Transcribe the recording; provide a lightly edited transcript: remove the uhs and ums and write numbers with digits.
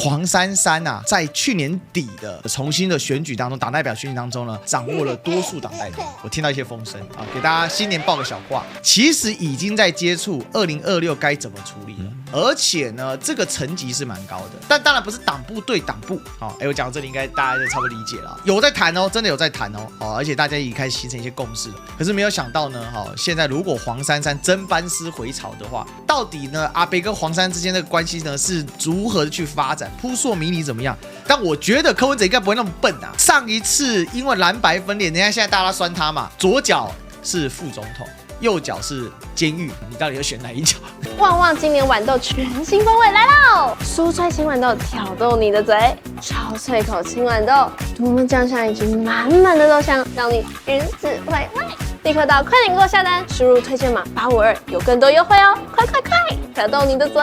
黄珊珊啊，在去年底的重新的选举当中，党代表选举当中呢，掌握了多数党代表。我听到一些风声啊，给大家新年报个小话，其实已经在接触2026该怎么处理了。而且呢，这个层级是蛮高的，但当然不是党部对党部。好，我讲到这里应该大家就差不多理解了，有在谈哦，真的有在谈哦。好，而且大家已经开始形成一些共识了。可是没有想到呢，现在如果黄珊珊真班师回朝的话，到底呢阿北跟黄珊之间的关系呢是如何的去发展，扑朔迷离怎么样？但我觉得柯文哲应该不会那么笨啊。上一次因为蓝白分裂，人家现在大家酸他嘛，左脚是副总统，右脚是监狱，你到底要选哪一脚？旺旺今年豌豆全新风味来喽！酥脆青豌豆挑逗你的嘴，超脆口青豌豆，我们酱香已经满满的豆香，让你食指回味。立刻到快点给我下单，输入推荐码852，有更多优惠哦！快快快，挑逗你的嘴！